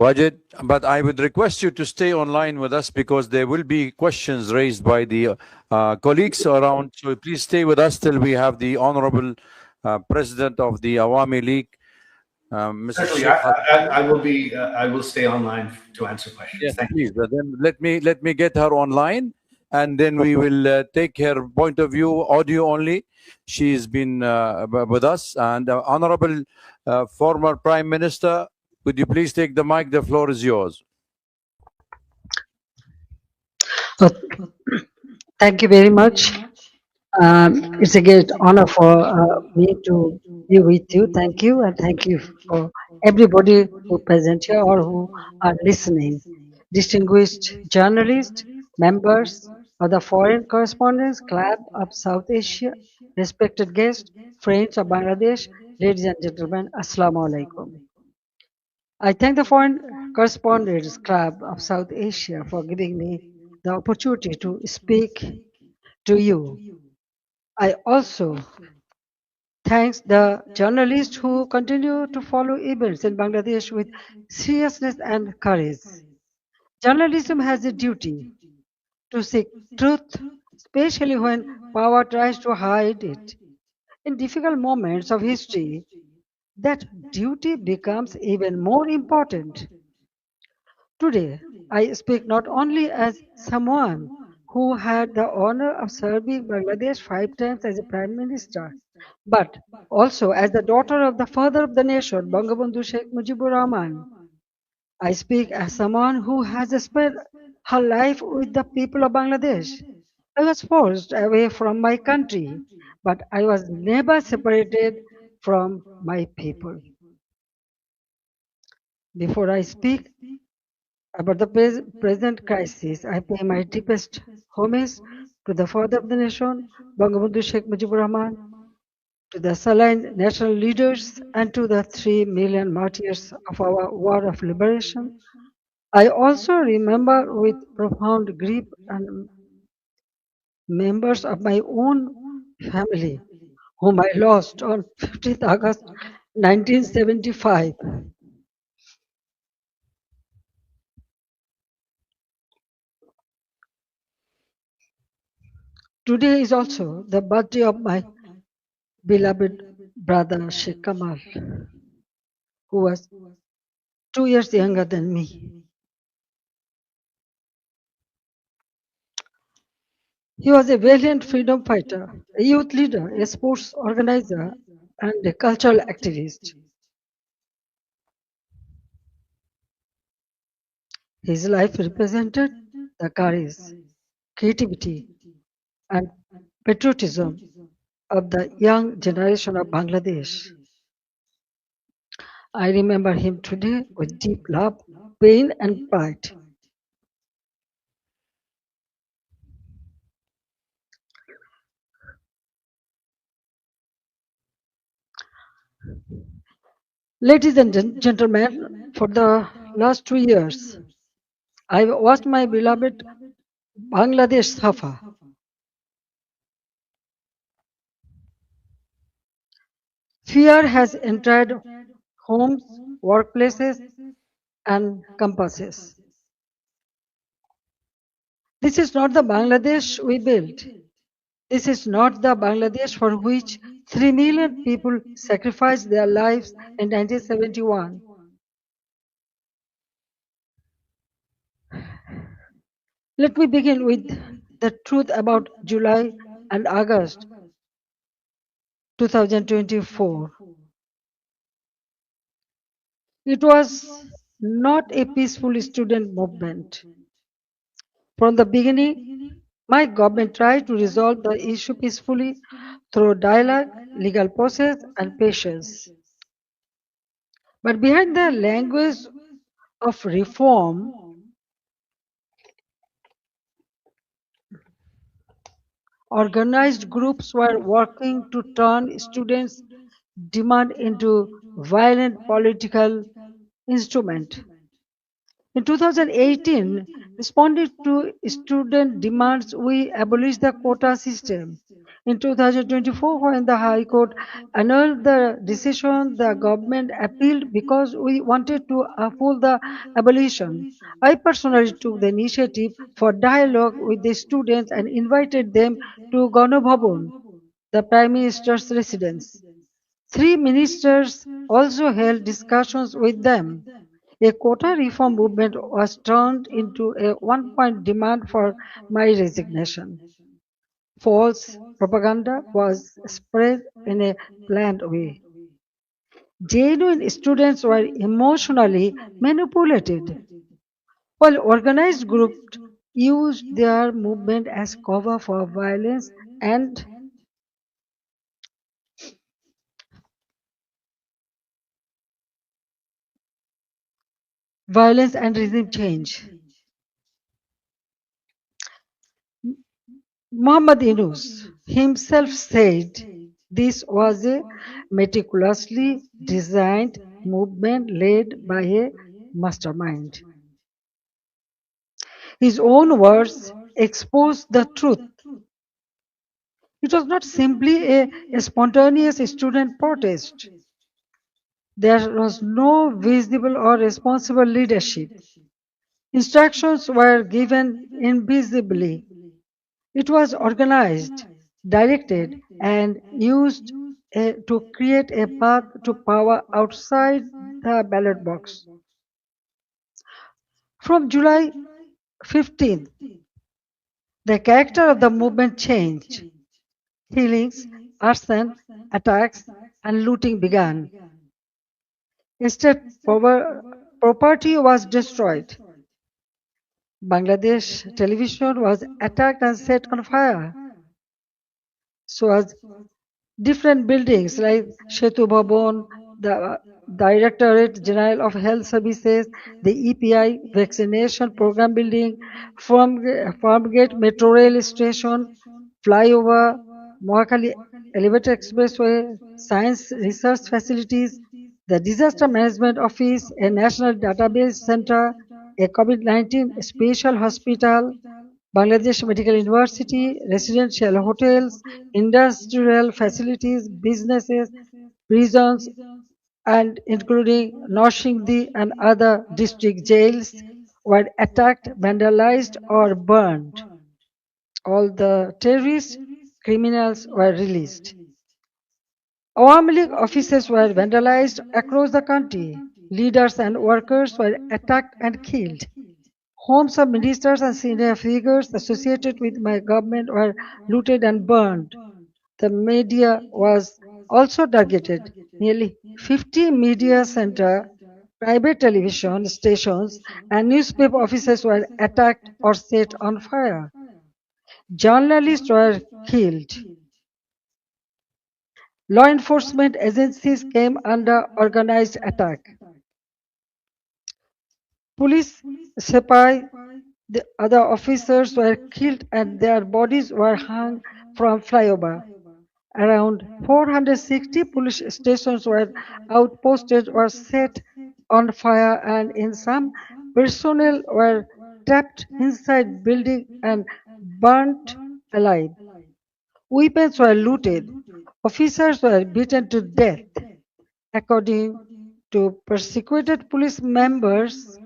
Wajid, but I would request you to stay online with us because there will be questions raised by the colleagues around. So please stay with us till we have the Honorable President of the Awami League, Mrs. Certainly, Sheikh I will be. I will stay online to answer questions. Yes, Thank please. Then let me get her online, and then we will take her point of view, audio only. She's been with us, and Honorable former Prime Minister, could you please take the mic? The floor is yours. Thank you very much. It's a great honor for me to be with you. Thank you, and thank you for everybody who present here or who are listening. Distinguished journalists, members of the Foreign Correspondents Club of South Asia, respected guests, friends of Bangladesh, ladies and gentlemen, Assalamu alaikum. I thank the Foreign Correspondents Club of South Asia for giving me the opportunity to speak to you. I also thank the journalists who continue to follow events in Bangladesh with seriousness and courage. Journalism has a duty to seek truth, especially when power tries to hide it. In difficult moments of history, that duty becomes even more important. Today, I speak not only as someone who had the honor of serving Bangladesh 5 times as a Prime Minister, but also as the daughter of the father of the nation, Bangabandhu Sheikh Mujibur Rahman. I speak as someone who has spent her life with the people of Bangladesh. I was forced away from my country, but I was never separated from my people. Before I speak about the present crisis, I pay my deepest homage to the father of the nation, Bangabandhu Sheikh Mujibur Rahman, to the Saline national leaders, and to the 3 million martyrs of our war of liberation. I also remember with profound grief and members of my own family, whom I lost on 15th August 1975. Today is also the birthday of my beloved brother Sheikh Kamal, who was 2 years younger than me. He was a valiant freedom fighter, a youth leader, a sports organizer, and a cultural activist. His life represented the courage, creativity, and patriotism of the young generation of Bangladesh. I remember him today with deep love, pain, and pride. Ladies and gentlemen, for the last 2 years, I watched my beloved Bangladesh suffer. Fear has entered homes, workplaces, and campuses. This is not the Bangladesh we built. This is not the Bangladesh for which 3 million people sacrificed their lives in 1971. Let me begin with the truth about July and August 2024. It was not a peaceful student movement. From the beginning, my government tried to resolve the issue peacefully through dialogue, legal process, and patience. But behind the language of reform, organized groups were working to turn students' demand into violent political instrument. In 2018, responding to student demands, we abolished the quota system. In 2024, when the High Court annulled the decision, the government appealed because we wanted to uphold the abolition. I personally took the initiative for dialogue with the students and invited them to Ganabhavan, the Prime Minister's residence. Three ministers also held discussions with them. A quota reform movement was turned into a one-point demand for my resignation. False propaganda was spread in a planned way. Genuine students were emotionally manipulated, while organized groups used their movement as cover for and violence and regime change. Muhammad Yunus himself said this was a meticulously designed movement led by a mastermind. His own words expose the truth. It was not simply a spontaneous student protest. There was no visible or responsible leadership. Instructions were given invisibly. It was organized, directed, and used to create a path to power outside the ballot box. From July 15th, the character of the movement changed. Killings, arson, attacks, and looting began. State property was destroyed. Bangladesh television was attacked and set on fire. So was different buildings like Setu Bhavan, the Directorate General of Health Services, the EPI vaccination program building, Farmgate Metro Rail Station, flyover, Mohakali Elevator Expressway, science research facilities, the Disaster Management Office, a national database center, a COVID-19 special hospital, Bangladesh Medical University, residential hotels, industrial facilities, businesses, prisons, and including Noshingdi and other district jails were attacked, vandalized, or burned. All the terrorists, criminals were released. Awami League offices were vandalized across the country. Leaders and workers were attacked and killed. Homes of ministers and senior figures associated with my government were looted and burned. The media was also targeted. Nearly 50 media center, private television stations, and newspaper offices were attacked or set on fire. Journalists were killed. Law enforcement agencies came under organized attack. Police, sepai, the other officers were killed and their bodies were hung from flyover. Around 460 police stations were outposted or set on fire, and in some, personnel were trapped inside buildings and burnt alive. Weapons were looted. Officers were beaten to death. According to persecuted police members,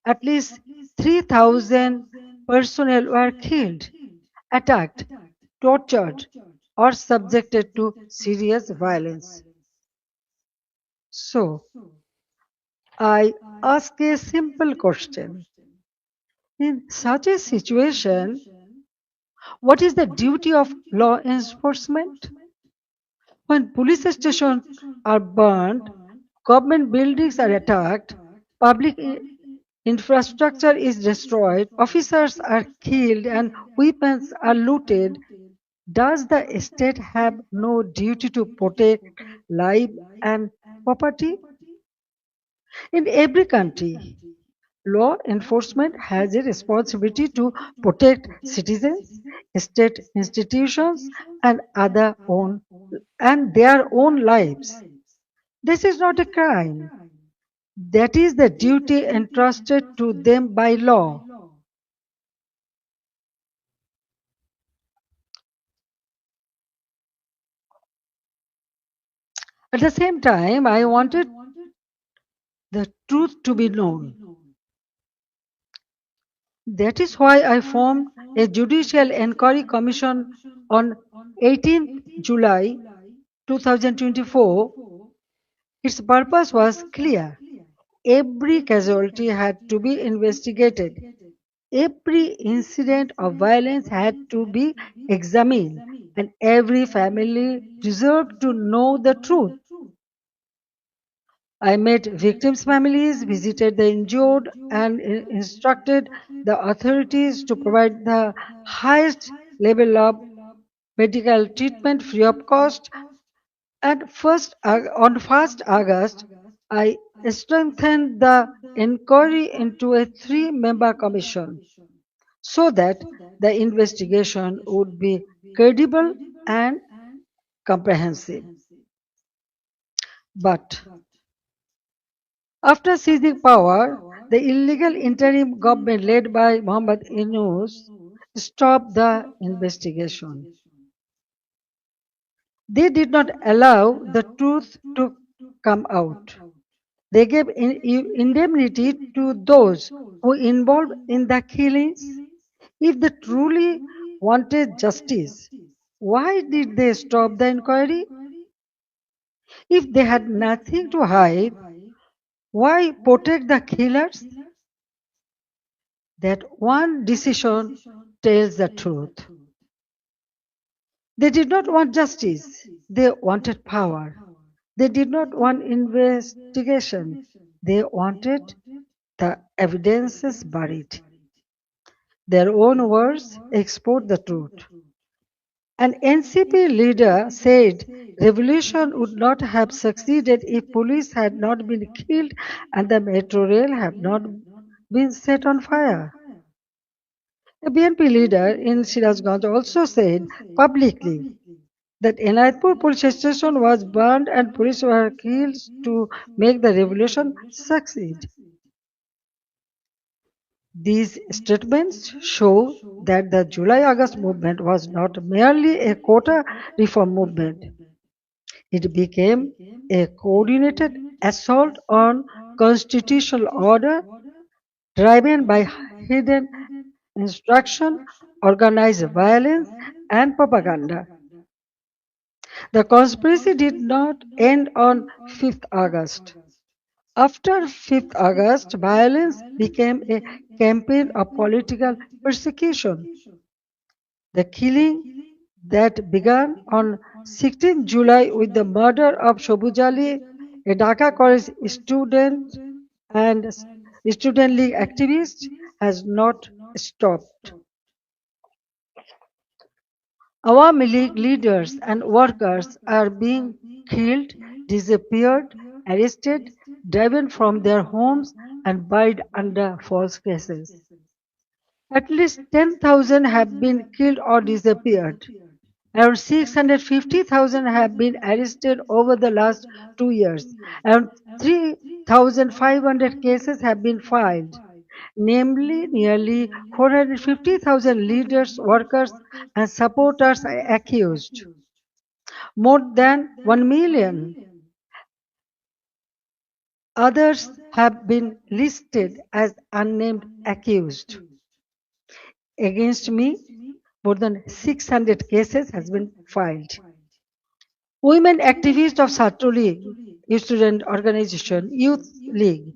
at least 3,000 personnel were killed, attacked, tortured, or subjected to serious violence. So, I ask a simple question. In such a situation, what is the duty of law enforcement? When police stations are burned, government buildings are attacked, public infrastructure is destroyed, officers are killed, and weapons are looted, does the state have no duty to protect life and property? In every country, law enforcement has a responsibility to protect citizens, state institutions, and their own lives. This is not a crime. That is the duty entrusted to them by law. At the same time, I wanted the truth to be known. That is why I formed a Judicial Inquiry Commission on 18th July 2024. Its purpose was clear. Every casualty had to be investigated. Every incident of violence had to be examined, and every family deserved to know the truth. I met victims' families, visited the injured, and instructed the authorities to provide the highest level of medical treatment free of cost. And on 1st August, I strengthened the inquiry into a three-member commission so that the investigation would be credible and comprehensive. But after seizing power, the illegal interim government led by Mohammad Yunus stopped the investigation. They did not allow the truth to come out. They gave indemnity to those who involved in the killings. If they truly wanted justice, why did they stop the inquiry? If they had nothing to hide, why protect the killers? That one decision tells the truth. They did not want justice, they wanted power. They did not want investigation, they wanted the evidences buried. Their own words export the truth. An NCP leader said revolution would not have succeeded if police had not been killed and the metro rail had not been set on fire. A BNP leader in Sirazganj also said publicly that Enayatpur police station was burned and police were killed to make the revolution succeed. These statements show that the July-August movement was not merely a quota reform movement. It became a coordinated assault on constitutional order driven by hidden instruction, organized violence, and propaganda. The conspiracy did not end on 5th August. After 5th August, violence became a campaign of political persecution. The killing that began on 16 July with the murder of Shobuz Ali, a Dhaka college student and student league activist, has not stopped. Awami League leaders and workers are being killed, disappeared, arrested, driven from their homes, and buried under false cases. At least 10,000 have been killed or disappeared. Around 650,000 have been arrested over the last 2 years. Around 3,500 cases have been filed. Namely, nearly 450,000 leaders, workers, and supporters are accused. More than 1 million others have been listed as unnamed accused. Against me, more than 600 cases has been filed. Women activists of Chhatro League, student organization, youth league,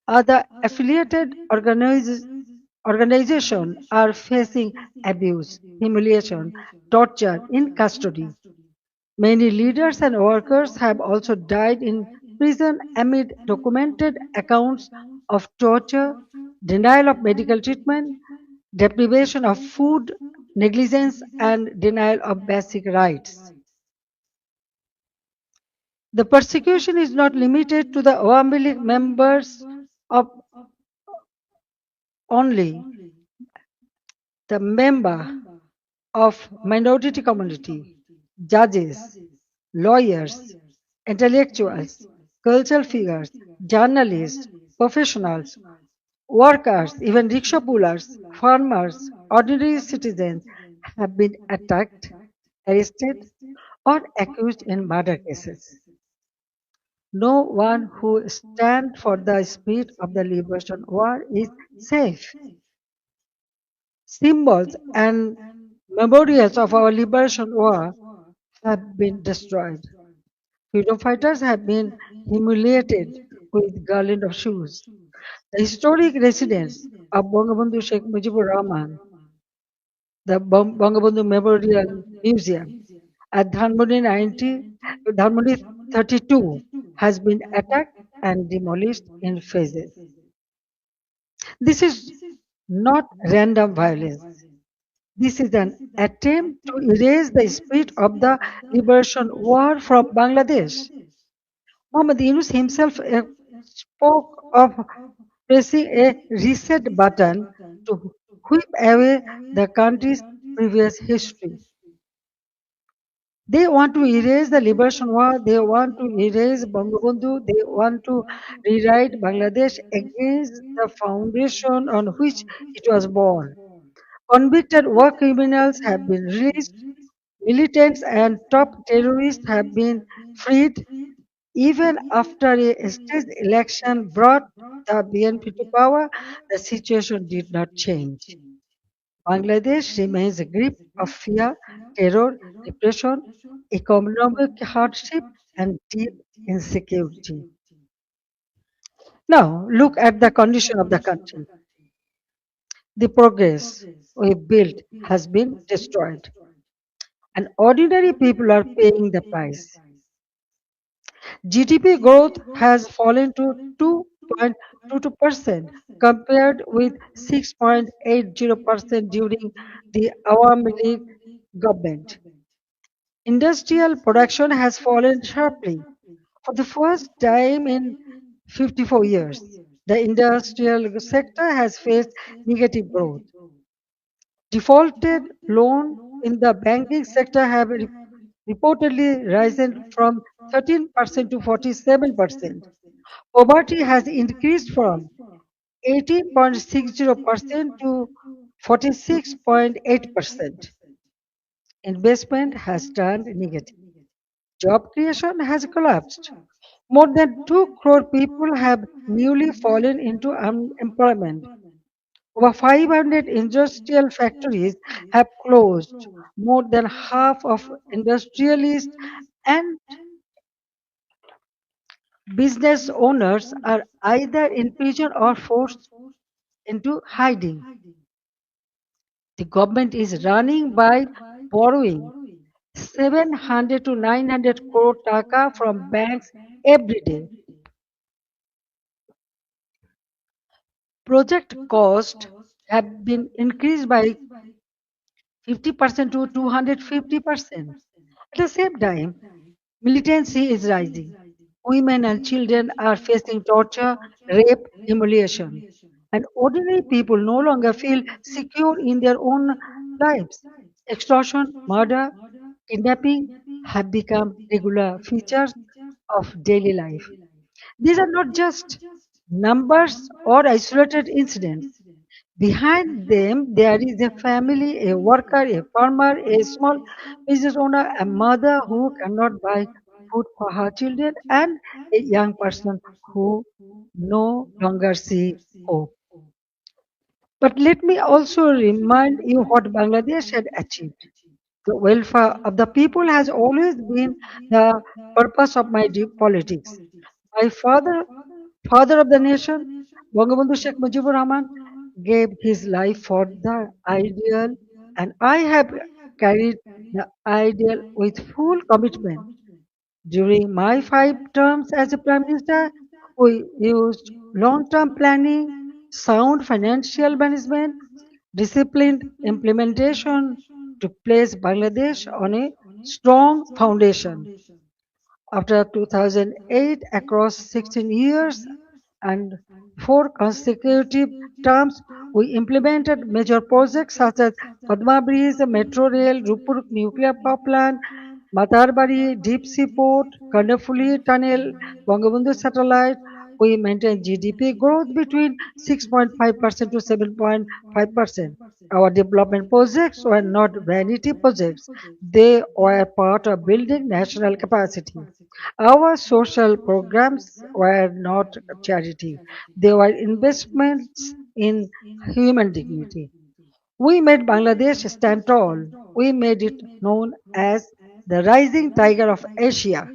other affiliated organizations are facing abuse, humiliation, torture in custody. Many leaders and workers have also died in prison amid documented accounts of torture, denial of medical treatment, deprivation of food, negligence, and denial of basic rights. The persecution is not limited to the Awami League members of only. The member of minority community, judges, lawyers, intellectuals, cultural figures, journalists, professionals, workers, even rickshaw pullers, farmers, ordinary citizens have been attacked, arrested, or accused in murder cases. No one who stands for the spirit of the liberation war is safe. Symbols and memorials of our liberation war have been destroyed. Freedom fighters have been humiliated with garland of shoes. The historic residence of Bangabandhu Sheikh Mujibur Rahman, the Bangabandhu Memorial Museum at Dhanmondi 32 has been attacked and demolished in phases. This is not random violence. This is an attempt to erase the spirit of the liberation war from Bangladesh. Muhammad Yunus himself spoke of pressing a reset button to whip away the country's previous history. They want to erase the liberation war, they want to erase Bangabandhu, they want to rewrite Bangladesh against the foundation on which it was born. Convicted war criminals have been released, militants and top terrorists have been freed. Even after a staged election brought the BNP to power, the situation did not change. Bangladesh remains a grip of fear, terror, repression, economic hardship, and deep insecurity. Now, look at the condition of the country. The progress we built has been destroyed, and ordinary people are paying the price. GDP growth has fallen to 2.22% compared with 6.80% during the Awami League government. Industrial production has fallen sharply. For the first time in 54 years, the industrial sector has faced negative growth. Defaulted loan in the banking sector have reportedly risen from 13% to 47%. Poverty has increased from 18.60% to 46.8%. Investment has turned negative. Job creation has collapsed. More than 2 crore people have newly fallen into unemployment. Over 500 industrial factories have closed. More than half of industrialists and business owners are either in prison or forced into hiding. The government is running by borrowing 700 to 900 crore taka from banks every day. Project costs have been increased by 50% to 250%. At the same time, militancy is rising. Women and children are facing torture, rape, humiliation. And ordinary people no longer feel secure in their own lives. Extortion, murder, kidnapping have become regular features of daily life. These are not just numbers or isolated incidents. Behind them, there is a family, a worker, a farmer, a small business owner, a mother who cannot buy food for her children, and a young person who no longer see hope. But let me also remind you what Bangladesh had achieved. The welfare of the people has always been the purpose of my deep politics. My father of the nation, Bangabandhu Sheikh Mujibur Rahman, gave his life for the ideal, and I have carried the ideal with full commitment. During my 5 terms as a Prime Minister, we used long term planning, sound financial management, disciplined implementation to place Bangladesh on a strong foundation. After 2008, across 16 years and 4 consecutive terms, we implemented major projects such as Padma Bridge, Metro Rail, Rupur Nuclear Power Plant, Matarbari Deep Sea Port, Kandapuli Tunnel, Bangabandhu Satellite. we maintain GDP growth between 6.5% to 7.5%. Our development projects were not vanity projects, they were part of building national capacity. Our social programs were not charity, they were investments in human dignity. We made Bangladesh stand tall. We made it known as the rising tiger of Asia.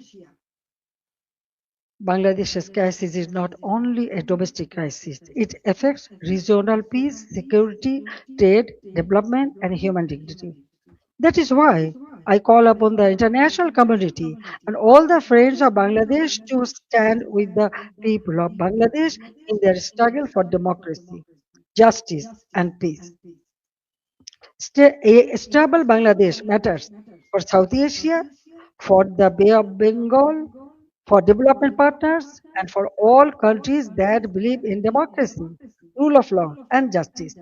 Bangladesh's crisis is not only a domestic crisis, it affects regional peace, security, trade, development, and human dignity. That is why I call upon the international community and all the friends of Bangladesh to stand with the people of Bangladesh in their struggle for democracy, justice, and peace. A stable Bangladesh matters for South Asia, for the Bay of Bengal, for development partners, and for all countries that believe in democracy, rule of law, and justice.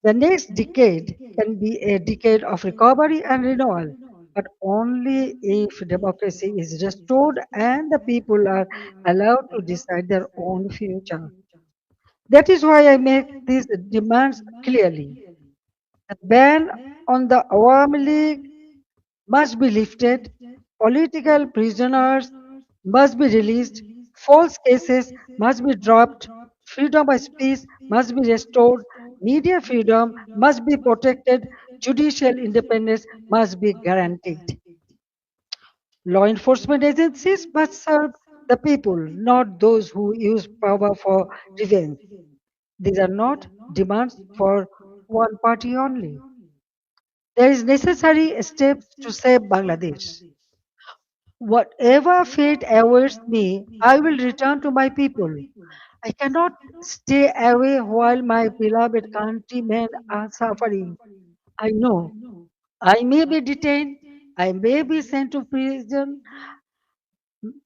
The next decade can be a decade of recovery and renewal, but only if democracy is restored and the people are allowed to decide their own future. That is why I make these demands clearly. The ban on the Awami League must be lifted, political prisoners must be released, false cases must be dropped, freedom of speech must be restored, media freedom must be protected, judicial independence must be guaranteed. Law enforcement agencies must serve the people, not those who use power for revenge. These are not demands for one party only. There is necessary steps to save Bangladesh. Whatever fate awaits me, I will return to my people. I cannot stay away while my beloved countrymen are suffering. I know I may be detained, I may be sent to prison,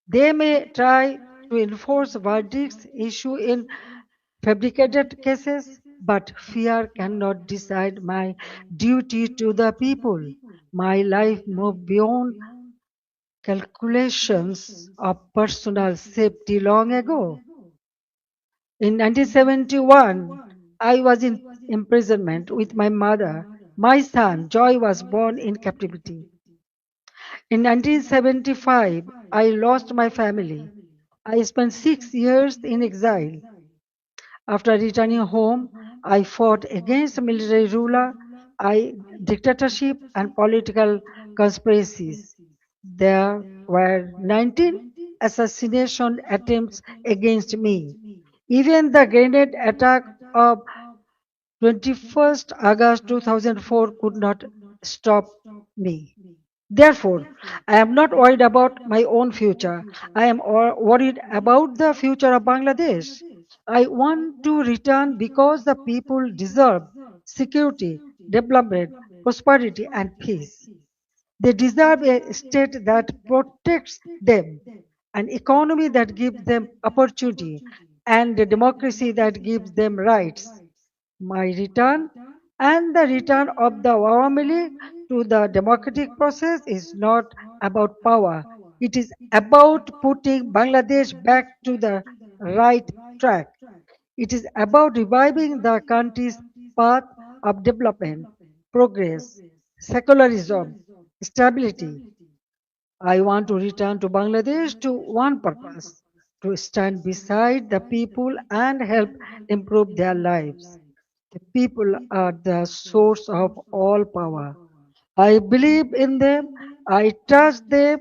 they may try to enforce verdicts issued in fabricated cases, but fear cannot decide my duty to the people. My life moved beyond calculations of personal safety long ago. In 1971, I was in imprisonment with my mother. My son, Joy, was born in captivity. In 1975, I lost my family. I spent 6 years in exile. After returning home, I fought against military ruler, dictatorship, and political conspiracies. There were 19 assassination attempts against me. Even the grenade attack of 21st August 2004 could not stop me. Therefore, I am not worried about my own future. I am worried about the future of Bangladesh. I want to return because the people deserve security, development, prosperity, and peace. They deserve a state that protects them, an economy that gives them opportunity, and a democracy that gives them rights. My return and the return of the Awami League to the democratic process is not about power. It is about putting Bangladesh back to the right track. It is about reviving the country's path of development, progress, secularism, stability. I want to return to Bangladesh to one purpose, to stand beside the people and help improve their lives. The people are the source of all power. I believe in them, I trust them,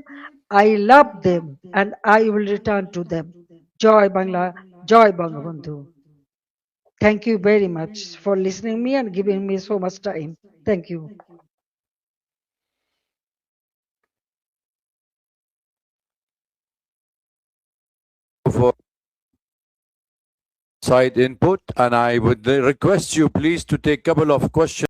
I love them, and I will return to them. Joy Bangla, Joy Bangabandhu. Thank you very much for listening me and giving me so much time. Thank you. For side input, and I would request you please to take a couple of questions.